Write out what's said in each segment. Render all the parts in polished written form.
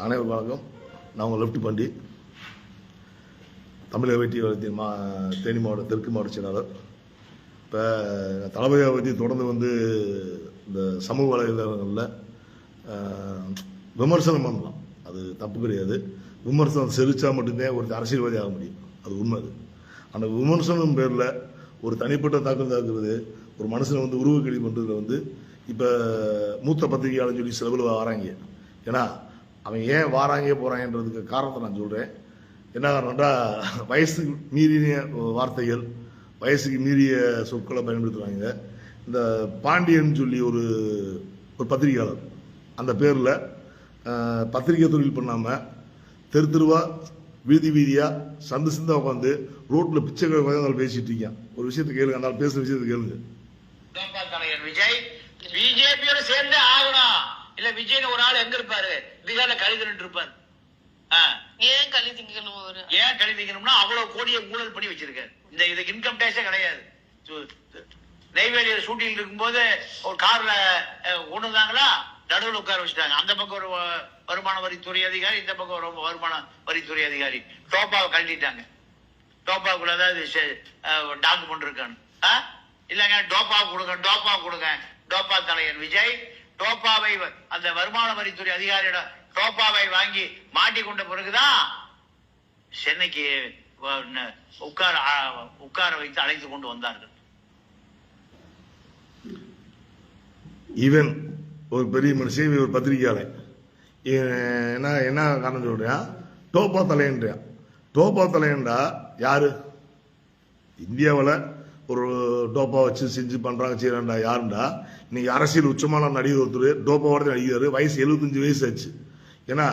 அனைவரும் வணக்கம். நான் உங்கள் லெஃப்ட் பண்டி, தமிழக வெற்றி தேனி மாவட்ட தெற்கு மாவட்ட செயலாளர். இப்போ தளபதியை பற்றி தொடர்ந்து இந்த சமூக வலைதளங்களில் விமர்சனம் பண்ணலாம், அது தப்பு கிடையாது. விமர்சனம் செலுத்தா மட்டும்தான் ஒரு அரசியல்வாதி ஆக முடியும், அது உண்மை. அது அந்த விமர்சனம் பேரில் ஒரு தனிப்பட்ட தாக்குறது, ஒரு மனுஷனை உருவக்கேலி பண்ணுறதுல இப்போ மூத்த பத்திரிகையாளர் சொல்லி சில பேர் வராங்க. ஏன்னா அவன் ஏன் வாராங்க போகிறாங்கன்றதுக்கு காரணத்தை நான் சொல்கிறேன். என்ன காரணம்னா, வயசுக்கு மீறிய வார்த்தைகள், வயசுக்கு மீறிய சொற்களை பயன்படுத்துகிறாங்க. இந்த பாண்டியன் சொல்லி ஒரு பத்திரிகையாளர், அந்த பேரில் பத்திரிகை தொழில் பண்ணாமல் தெருவா வீதி வீதியாக சந்து சிந்தா உட்காந்து ரோட்டில் பிச்சை பேசிட்டு இருக்கான். ஒரு விஷயத்தை கேளுங்க, அந்த பேசுகிற விஷயத்தை கேளுங்க. விஜய் பிஜேபியோட சேர்ந்தே ஆகணும். இல்ல விஜய் ஒரு ஆள் எங்க இருப்பாரு? பீகார்ல களி தின்னு இருப்பாரு. ஏன் களி திங்கணும்? ஏன் களி திங்கணும்னா அவ்வளவு கோடியை ஊழல் பண்ணி வச்சிருக்காரு. இது இன்கம் டேக்ஸே கிடையாது. நெய்வேலியில ஷூட்டிங் இருக்கும்போது ஒரு கார்ல கொண்டுதாங்களா, நடுவில் உட்கார வச்சுட்டாங்க. அந்த பக்கம் ஒரு வருமான வரித்துறை அதிகாரி, இந்த பக்கம் ஒரு வருமான வரித்துறை அதிகாரி. டோப்பாவை கழட்டிட்டாங்க. டோப்பாவுக்குள்ள ஏதாவது டாக்குமெண்ட் இருக்கான்னு இல்லங்க, டோப்பா கொடுங்க. டோப்பா தலைவர் விஜய் டோப்பாவை, அந்த வருமான வரித்துறை அதிகாரியோட டோப்பாவை வாங்கி மாட்டிக்கொண்ட பிறகுதான் சென்னைக்கு உட்கார வைத்து அழைத்து கொண்டு வந்தார்கள். ஈவன் ஒரு பெரிய மனுஷன், ஒரு பத்திரிகையாளர், என்ன காரணம் சொல்றேன், டோப்பா தலையன்றான். டோப்பா தலையன்றா யாரு? இந்தியாவில் ஒரு டோப்பா வச்சு செஞ்சு பண்றாங்க செய்யறாண்டா யாருண்டா? இன்னைக்கு அரசியல் உச்சமான நடிகர் ஒருத்தர் டோப்பாவோட நடிகர், வயசு 75 வயசு ஆச்சு. ஏன்னா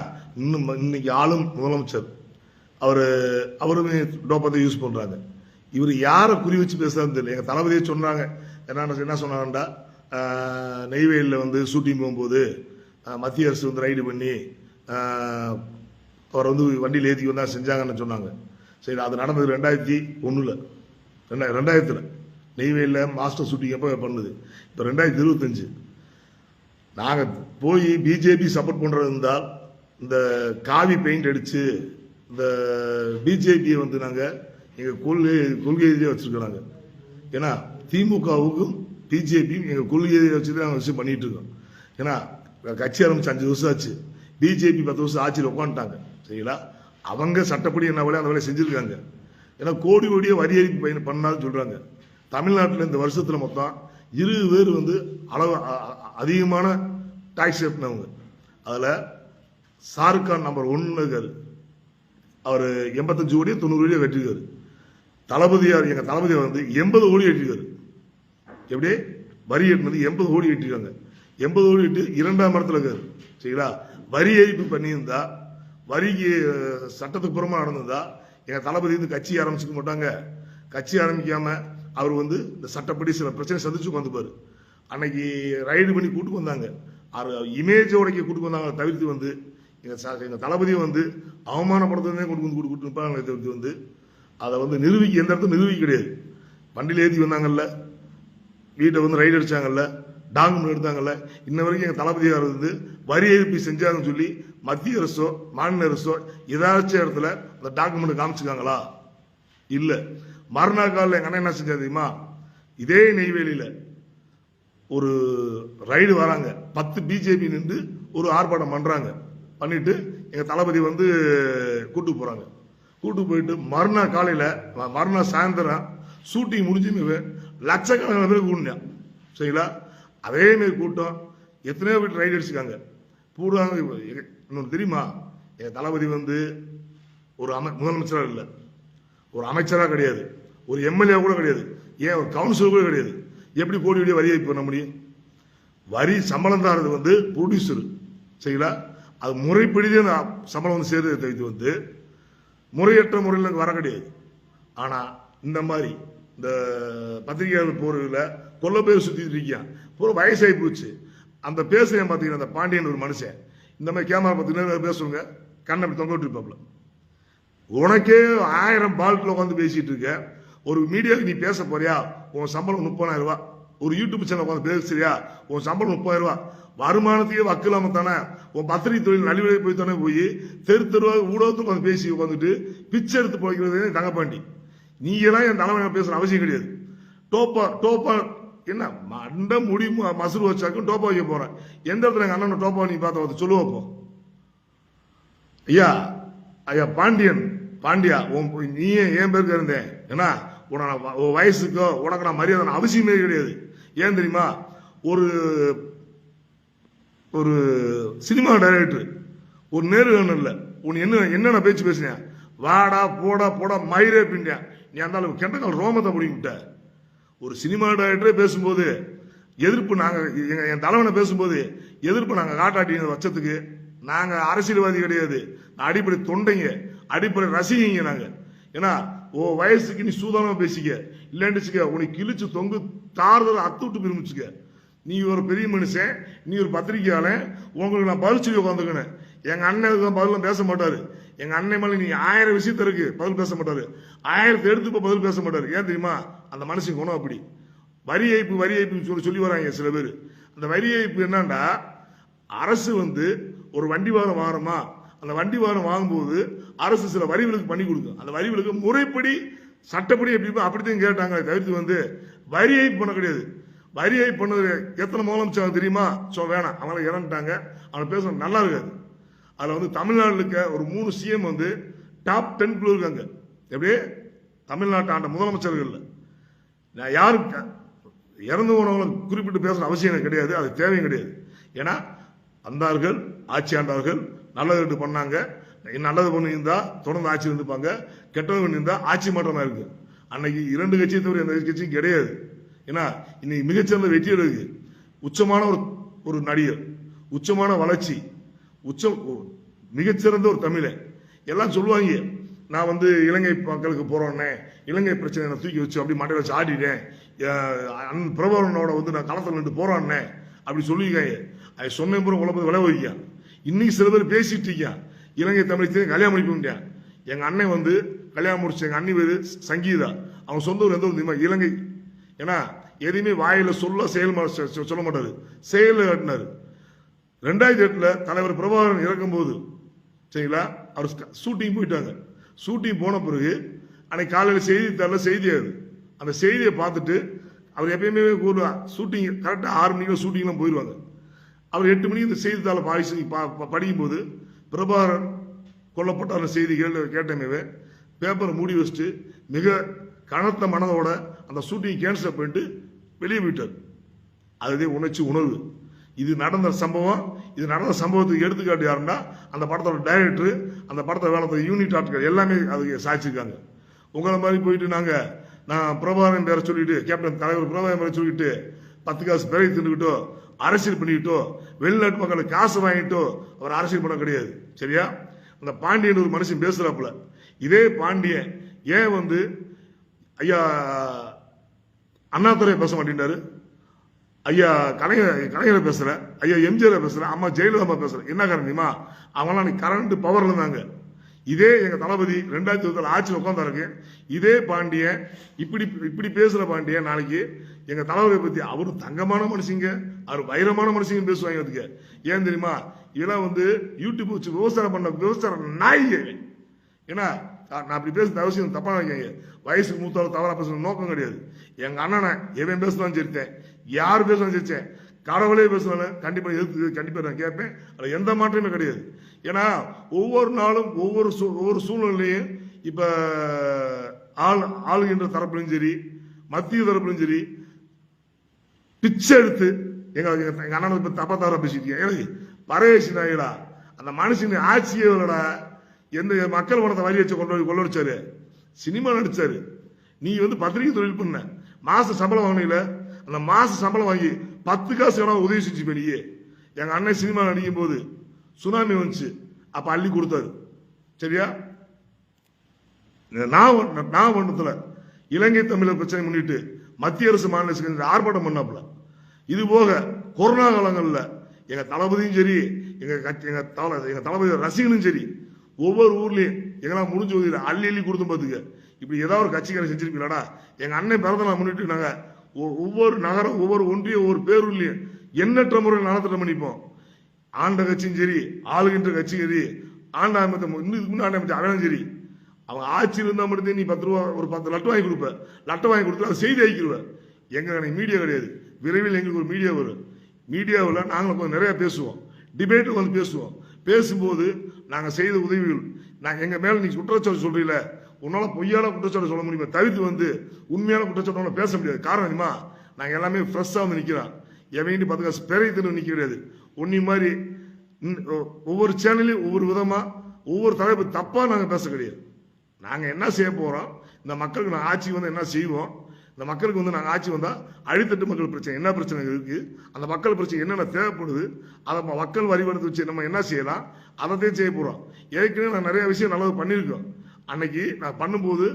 இன்னைக்கு ஆளும் முதலமைச்சர் அவருமே டோப்பாத்தை யூஸ் பண்றாங்க. இவர் யாரை குறி வச்சு பேசுறாருன்னு தெரியல. எங்க தளபதியே சொன்னாங்க, என்ன சொன்னாங்கடா, நெய்வேலியில் ஷூட்டிங் போகும்போது மத்திய அரசு ரைடு பண்ணி அவர் வண்டியில் ஏற்றி வந்தா செஞ்சாங்கன்னு சொன்னாங்க. சரி, அது நடந்தது 2001, 2000 நெய்வேலியில் மாஸ்டர் ஷூட்டிங் எப்போ பண்ணுது. இப்போ 2025 நாங்கள் போய் பிஜேபி சப்போர்ட் பண்ணுறது இருந்தால் இந்த காவி பெயிண்ட் அடித்து இந்த பிஜேபியை நாங்கள் எங்கள் கொள்கையிலேயே வச்சுருக்கிறாங்க. ஏன்னா திமுகவுக்கும் பிஜேபியும் எங்கள் கொள்கையை வச்சு தான் நாங்கள் விஷயம் பண்ணிட்டு இருக்கோம். ஏன்னா கட்சி ஆரம்பிச்சு 5 வருஷம் ஆச்சு, பிஜேபி 10 வருஷம் ஆட்சியில் உட்காந்துட்டாங்க. சரிங்களா? அவங்க சட்டப்படி என்ன வேலையோ அந்த வேலையை செஞ்சுருக்காங்க. ஏன்னா கோடிய வரி ஏறிப்பு பண்ணாலும் சொல்றாங்க. தமிழ்நாட்டில் இந்த வருஷத்துல மொத்தம் 20 பேர் அளவு அதிகமான டாக்ஸ் ஏற்றினவங்க. அதுல ஷாருக்கான் நம்பர் 1 இருக்காரு. அவர் 85 கோடி 90 கோடியை கட்டிருக்காரு. தளபதியார், எங்க தளபதியார் 80 கோடி கட்டிருக்காரு. எப்படி வரி ஏற்றினது 80 கோடி கட்டிருக்காங்க. 80 கோடி கட்டி 2ஆம் இடத்துல இருக்காரு. சரிங்களா? வரி ஏறிப்பு பண்ணியிருந்தா, வரிக்கு சட்டத்துக்கு புறமா நடந்திருந்தா எங்க தளபதி கட்சி ஆரம்பிச்சுக்க மாட்டாங்க. கட்சி ஆரம்பிக்காம அவர் இந்த சட்டப்படி சில பிரச்சனை சந்திச்சு வந்துப்பாரு. அன்னைக்கு ரைடு பண்ணி கூட்டு வந்தாங்க, இமேஜோட கூட்டு வந்தாங்க. தவிர்த்து எங்க தளபதியை அவமானப்படுத்துறதே கூட்டு நிற்பாங்க. தவிர்த்து அதை நிரூபிக்க எந்த இடத்துல நிரூபிக்க கிடையாது. வண்டியில் ஏற்றி வந்தாங்கல்ல, வீட்டை ரைடு அடிச்சாங்கல்ல, டாக்குமெண்ட் எடுத்தாங்கல்ல, இன்ன வரைக்கும் எங்க தளபதியார் வரி ஏற்பி செஞ்சாங்கன்னு சொல்லி மத்திய அரசோ மாநில அரசோ ஏதாச்சும் இடத்துல அந்த டாக்குமெண்ட் காமிச்சிருக்காங்களா? இல்ல. மறுநாள் காலில் எங்க அண்ணன் என்ன செஞ்சா தெரியுமா? இதே நெய்வேலியில ஒரு ரைடு வராங்க, 10 பிஜேபி நின்று ஒரு ஆர்ப்பாட்டம் பண்றாங்க. பண்ணிட்டு எங்க தளபதி கூட்டு போறாங்க. கூட்டு போயிட்டு மறுநாள் காலையில மறுநாள் சாயந்தரம் ஷூட்டிங் முடிஞ்சு லட்சக்கணக்கான பேர் கூட்டினான். சரிங்களா? அதே மாதிரி கூட்டம் எத்தனையோ வீட்டு ரைடு அடிச்சுக்காங்க போடுவாங்க. இன்னொன்று தெரியுமா? எங்க தளபதி ஒரு முதலமைச்சராக இல்லை, ஒரு அமைச்சராக கிடையாது, ஒரு எம்எல்ஏ கூட கிடையாது, ஏன் ஒரு கவுன்சிலர் கூட கிடையாது. எப்படி கோடி வரி ஏற்பி பண்ண முடியும்? வரி சம்பளம் தான் ப்ரொடியூசர். சரிங்களா? அது முறைப்படிதான் சம்பளம் சேர்த்து தவிர்த்து முறையற்ற முறையில் வர கிடையாது. ஆனா இந்த மாதிரி இந்த பத்திரிகையாளர் போறதுல கொல்ல பேர் சுத்திட்டு இருக்கான். பூரா வயசாகி போச்சு. அந்த பேசுறேன் பாத்தீங்கன்னா, அந்த பாண்டியன் ஒரு மனுஷன் இந்த மாதிரி கேமரா பார்த்தீங்கன்னா பேசுவாங்க, கண்ணை அப்படி தொங்க விட்டுருப்பாப்ல. உனக்கே 1000 பால்ட்ல உட்காந்து பேசிட்டு இருக்க, ஒரு மீடியாவுக்கு நீ பேச போறியா? உன் சம்பளம் 30,000 ரூபாய். ஒரு யூடியூப் சேனல் உட்காந்து பேசுறியா? உன் சம்பளம் 30,000 ரூபாய். வருமானத்தையே வக்கில்லாம தானே உன் பத்திரிகை தொழில் நலிவிலை போய் தானே போய் தெரு தெருவாக ஊடகத்துக்கு வந்து பேசி உட்காந்துட்டு பிச்சை எடுத்து போய்க்கிறது தங்கப்பாண்டி. நீ எல்லாம் என் தலைமை பேசுற அவசியம் கிடையாது. டோப்பா என்ன மண்ட முடி மசூர் வச்சாக்கும் டோப்பா வைக்க போறேன். எந்த இடத்துல எங்க அண்ணன் டோப்பா நீ பார்த்த சொல்லுவோப்போ. ஐயா பாண்டியா நீயே ஏன் பேருக்கு இருந்தேன் ஏன்னா வயசுக்கோ உனக்கு நான் மரியாதை அவசியமே கிடையாது. ஏன் தெரியுமா, ஒரு சினிமா டைரக்டர் ஒரு நேர்காணல் இல்லை உன் என்னென்ன பேச்சு பேசினேன், வாடா போடா மயிரே பிண்டியா நீ அந்த கெண்டக்கால் ரோமத்தை பிடிக்கிட்ட. ஒரு சினிமா டைரக்டரே பேசும்போது எதிர்ப்பு என் தலைவனை பேசும்போது எதிர்ப்பு நாங்கள் காட்டாட்டின பட்சத்துக்கு நாங்கள் அரசியல்வாதி கிடையாது, அடிப்படை தொண்டைங்க, அடிப்படை ரசிகங்க நாங்கள். ஏன்னா வயசுக்கு நீ சூதானமா பேசிக்க, இல்லைன்னு உனக்கு கிழிச்சு தொங்கு தாறுதல் அத்துவிட்டு விரும்பிச்சுக்க. நீ ஒரு பெரிய மனுஷன், நீ ஒரு பத்திரிகையாளன், உங்களுக்கு நான் பதில் சொல்லி உட்காந்துக்கணும். எங்க அண்ணன் பதிலும் பேச மாட்டாரு. எங்க அண்ணன் மேல நீ 1000 விஷயத்த இருக்கு பதில் பேச மாட்டாரு, 1000 எடுத்து பதில் பேச மாட்டாரு. ஏன் தெரியுமா, அந்த மனுஷன் குணம் அப்படி. வரி ஏய்ப்பு சொல்லி வராங்க சில பேர். அந்த வரி ஏய்ப்பு என்னன்னா, அரசு ஒரு வண்டி வாரம் வாரமா, அந்த வண்டி வாரம் வாங்கும்போது அரசு சில வரி விலக்கு பண்ணி கொடுக்கும். அந்த வரி விலக்கு முறைப்படி சட்டப்படி அப்படித்தான் கேட்டாங்க. தவிர்த்து வரி ஏய்ப்பு பண்ண கிடையாது. வரி ஏய்ப்பு பண்ணது எத்தனை முதலமைச்சர் தெரியுமா, வேணாம் அவங்கள இறந்துட்டாங்க, அவனை பேச நல்லா இருக்காது. அதுல தமிழ்நாட்டில் இருக்க ஒரு 3 சிஎம் டாப் 10 இருக்காங்க. எப்படி தமிழ்நாட்டு ஆண்ட முதலமைச்சர்கள் நான் யாரும் இறந்து போனவங்களை குறிப்பிட்டு பேசுற அவசியம் எனக்கு கிடையாது, அது தேவையும் கிடையாது. ஏன்னா வந்தார்கள், ஆட்சி ஆண்டார்கள், நல்லது பண்ணாங்க, நல்லது பண்ணியிருந்தா தொடர்ந்து ஆட்சி இருந்துப்பாங்க, கெட்டது பண்ணியிருந்தா ஆட்சி மாற்றமா இருக்கு. அன்னைக்கு 2 கட்சியை தவிர எந்த கட்சியும் கிடையாது. ஏன்னா இன்னைக்கு மிகச்சிறந்த வெற்றி இருக்கு. உச்சமான ஒரு நடிகர், உச்சமான வளர்ச்சி, மிகச்சிறந்த ஒரு தமிழன். எல்லாம் சொல்லுவாங்க நான் இலங்கை மக்களுக்கு போறோன்னே, இலங்கை பிரச்சனை தூக்கி வச்சு அப்படி மண்டை வச்சு ஆடிட்டேன், பிரபலனோட நான் களத்தில் நின்று போறான்னே அப்படி சொல்லியிருக்காங்க. அது சொன்ன பிறகு உழப்பது விளை வைக்க. இன்னைக்கு சில பேர் பேசிட்டு இருக்கான் இலங்கை தமிழ் கல்யாணம் முடிக்க முடியாது. எங்க அண்ணன் கல்யாணம் முடிச்சு, எங்க அண்ணி பேரு சங்கீதா, அவங்க சொந்த ஊர் எந்த ஊர் இலங்கை. ஏன்னா எதையுமே வாயில சொல்ல மாட்டாரு, செயல காட்டினாரு. 2008 தலைவர் பிரபாகரன் இறக்கும் போது சரிங்களா, அவர் ஷூட்டிங் போயிட்டாங்க. ஷூட்டிங் போன பிறகு அன்னைக்கு காலையில் செய்தித்தாள செய்தியாது. அந்த செய்தியை பார்த்துட்டு அவர் எப்பயுமே ஷூட்டிங் கரெக்டாக 6 மணிக்கு ஷூட்டிங்லாம் போயிடுவாங்க. அவர் 8 மணிக்கு இந்த செய்தித்தாளை படிக்கும் போது பிரபாகரன் கொல்லப்பட்ட செய்தி கேட்டமே பேப்பரை மூடி வச்சுட்டு மிக கனத்த மனதோட அந்த ஷூட்டிங் கேன்சல் பண்ணிட்டு வெளியே போயிட்டார். அதுவே உணர்வு. இது நடந்த சம்பவம். இது நடந்த சம்பவத்துக்கு எடுத்துக்காட்டு யாருன்னா அந்த படத்தோட டைரக்டர், அந்த படத்தை வேலை யூனிட் ஆட்கள் எல்லாமே அதுக்கு சாட்சிருக்காங்க. உங்களை மாதிரி போயிட்டு நான் பிரபாகரன் பேரை சொல்லிட்டு, கேப்டன் தலைவர் பிரபாகரன் பேரை சொல்லிட்டு 10 காசு பிறகு தின்னுக்கிட்டோ, அரசியல் பண்ணிக்கிட்டோ, வெளிநாட்டு மக்களை காசு வாங்கிட்டோ அவர் அரசியல் பண்ண கிடையாது. சரியா, அந்த பாண்டியன் ஒரு மனுஷன் பேசுறாப்புல. இதே பாண்டியன் ஏன் ஐயா அண்ணாதுரை பேச மாட்டேன்டாரு, ஐயா கலைஞரை பேசுற, ஐயா எம்ஜிஆர் பேசுற, அம்மா ஜெயலலிதா பேசுற, என்ன காரணமா அவங்களாம் கரண்ட் பவர்ல இருந்தாங்க. இதே எங்க தளபதி 2020 ஆட்சியில் உட்கார்ந்தாருக்கு. இதே பாண்டியன் இப்படி பேசுற பாண்டியன் நாளைக்கு எங்க தளபதியை பத்தி அவரு தங்கமான மனுஷங்க, அவர் வைரமான மனுஷங்க பேசுவாங்க. அதுக்கு ஏன் தெரியுமா, இதெல்லாம் யூடியூப் வச்சு விவசாயம் நாய்ங்க. ஏன்னா நான் அப்படி பேசுற அவசியம் தப்பா நினைக்காங்க. வயசுக்கு மூத்தாலும் தவறா பேசுற நோக்கம் கிடையாது. எங்க அண்ணனை எவன் பேசுனாலும் சரித்தேன், யார் பேசுனாலும் சரிச்சேன், கடவுளே பேசுனாலும் கண்டிப்பா நான் கேட்பேன். அதுல எந்த மாற்றமே கிடையாது. ஏன்னா ஒவ்வொரு நாளும் ஒவ்வொரு சூழ்நிலையும் இப்ப ஆளுகின்ற தரப்புலையும் சரி, மத்திய தரப்புலையும் சரி பிச்சை எடுத்து எங்க அண்ணனை பத்தி தப்பா தவறா பேசிட்டு பரவேசி நாயடா அந்த மனுஷன் ஆட்சியோட எந்த மக்கள் பணத்தை வரி வச்சு கொள்ளடிச்சாரு, சினிமா நடிச்சாரு. நீ பத்திரிகை தொழில் பண்ண மாச சம்பளம் வாங்கினீங்கள, அந்த மாச சம்பளம் வாங்கி 10 காசு உதவி செஞ்சு பெரிய எங்க அண்ணன் சினிமா நடிக்கும் போது சுனாமி வந்துச்சு, அப்ப அள்ளி கொடுத்தாரு. சரியா, நாகப்பட்டினத்துல இலங்கை தமிழர் பிரச்சனை முன்னிட்டு மத்திய அரசு மாநில ஆர்ப்பாட்டம் பண்ணாப்புல. இது போக கொரோனா காலங்கள்ல எங்க தளபதியும் சரி, எங்க தளபதி ரசிகனும் சரி, ஒவ்வொரு ஊர்லயும் எங்கெல்லாம் முடிஞ்ச அள்ளி கொடுத்து பார்த்துக்க. இப்படி ஏதாவது ஒரு கட்சிக்காரன் செஞ்சிருப்பீங்களாடா. எங்க அண்ணன் பிறந்த நாள் முன்னிட்டு நாங்க ஒவ்வொரு நகரம், ஒவ்வொரு ஒன்றியம், ஒவ்வொரு பேரூர்லயும் எண்ணற்ற முறையில் நலத்திட்டம் பண்ணிப்போம். ஆண்ட கட்சியும் சரி, ஆளுகின்ற கட்சியும் சரி, ஆண்ட இன்னும் முன்னாடி அமைச்சர் அவனும் சரி, அவங்க ஆட்சியில் இருந்தால் மட்டும் நீ 10 ரூபா ஒரு 10 லட்டம் வாங்கி கொடுப்ப. லட்டம் வாங்கி கொடுத்து அதை செய்தி ஆக்கிடுவேன். எங்க மீடியா கிடையாது. விரைவில் எங்களுக்கு ஒரு மீடியா வரும். மீடியாவில் நாங்களும் கொஞ்சம் நிறைய பேசுவோம். டிபேட்டு வந்து பேசுவோம். பேசும்போது நாங்கள் செய்த உதவிகள், நாங்கள் எங்கள் மேலே நீ குற்றச்சாட்டு சொல்றீங்கள, உன்னால பொய்யான குற்றச்சாட்டு சொல்ல முடியுமா, தவிர்த்து வந்து உண்மையான குற்றச்சாட்டு பேச முடியாது. காரணம் என்னமா, நாங்கள் எல்லாமே ஃப்ரெஷ்ஷாக வந்து நிற்கிறோம். எவன்ட்டு 10 காசு பெரிய தினம் நிற்க கிடையாது. உன்னி மாதிரி ஒவ்வொரு சேனலையும் ஒவ்வொரு விதமா ஒவ்வொரு தலைப்பு தப்பா நாங்கள் பேச கிடையாது. நாங்கள் என்ன செய்ய போறோம், இந்த மக்களுக்கு நாங்கள் ஆட்சி வந்து என்ன செய்வோம், இந்த மக்களுக்கு வந்து நாங்கள் ஆட்சி வந்தால் அடித்தட்டு மக்கள் பிரச்சனை என்ன பிரச்சனை இருக்கு, அந்த மக்கள் பிரச்சனை என்னென்ன தேவைப்படுது, அதை மக்கள் வரிவரத்து வச்சு நம்ம என்ன செய்யலாம், அதைத்தான் செய்ய போறோம். ஏற்கனவே நான் நிறைய விஷயம் நல்லது பண்ணியிருக்கோம். அன்னைக்கு நான் பண்ணும்போது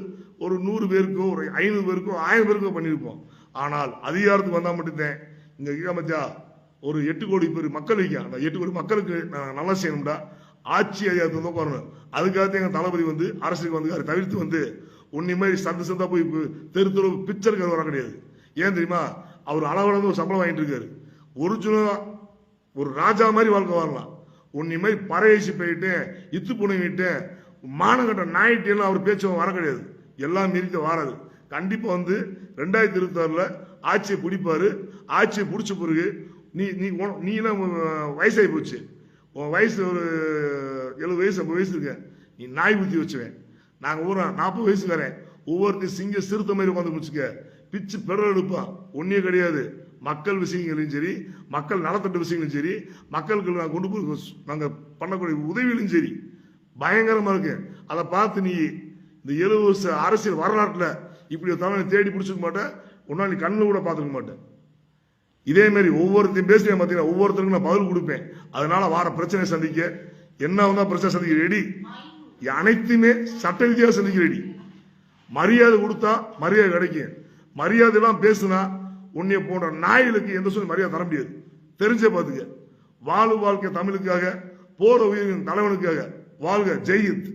ஒரு 100 பேருக்கோ ஒரு 500 பேருக்கோ 1000 பேருக்கோ பண்ணியிருப்போம். ஆனால் அதிகாரத்துக்கு வந்தால் மட்டும்தான் இங்க மத்தியா ஒரு 8 கோடி பேர் மக்கள் வைக்க, அந்த 8 கோடி மக்களுக்கு நல்லா செய்யணும்டா ஆட்சி அதிகாரத்தை வந்து உட்காரணும். அதுக்காக எங்க தளபதி வந்து அரசுக்கு வந்து அதை தவிர்த்து வந்து உன்னை மாதிரி சந்தா போய் தெரு பிச்சருக்கு வர கிடையாது. ஏன் தெரியுமா, அவர் அளவுல ஒரு சம்பளம் வாங்கிட்டு இருக்காரு. ஒரிஜினலா ஒரு ராஜா மாதிரி வாழ்க்கை வாழலாம். உன்னை மாதிரி பறையசி போயிட்டு இத்து புனைவிட்டு மானகட்ட நாயிட்டு அவர் பேச்சு வர கிடையாது. எல்லாம் மீறிட்டு வராது. கண்டிப்பா வந்து 2026 ஆட்சியை பிடிப்பாரு. ஆட்சியை பிடிச்ச பிறகு நீ நீ நீ வயசாகி போச்சு, உன் வயசு ஒரு 70 வயசு 50 வயசு இருக்க, நீ நாய் ஊற்றி வச்சுவேன். நாங்கள் ஊரா 40 வயசுக்காரன் ஒவ்வொருத்தையும் சிங்க சிறுத்த மாதிரி உட்காந்து முடிச்சுக்க பிச்சு பெடல் எடுப்பான். ஒன்னே கிடையாது. மக்கள் விஷயங்களையும் சரி, மக்கள் நலத்திட்ட விஷயங்களும் சரி, மக்களுக்கு நாங்கள் கொண்டு போய் நாங்கள் பண்ணக்கூடிய உதவிகளும் சரி பயங்கரமா இருக்கு. அதை பார்த்து நீ இந்த 70 வருஷ அரசியல் வரலாற்றில் இப்படி தமிழ் தேடி பிடிச்சிக்க மாட்டேன். ஒன்னா நீ கண்ணில் கூட பார்த்துக்க மாட்டேன். இதே மாதிரி ஒவ்வொருத்தையும் பேசுறேன் பார்த்தீங்கன்னா ஒவ்வொருத்தருக்கும் நான் பதில் கொடுப்பேன். அதனால வார பிரச்சனை சந்திக்க என்ன வந்தா பிரச்சனை சந்திக்க ரெடி. அனைத்துமே சட்ட ரீதியாக சந்திக்க ரெடி. மரியாதை கொடுத்தா மரியாதை கிடைக்கும். மரியாதை எல்லாம் பேசுனா உன்னைய போன்ற நாய்களுக்கு எந்த சொல்லி மரியாதை தர முடியாது. தெரிஞ்சே பார்த்துக்க. வாழ்க்கை தமிழுக்காக, போற உயிரின் தலைவனுக்காக வாழ்க. ஜெய்ஹிந்த்.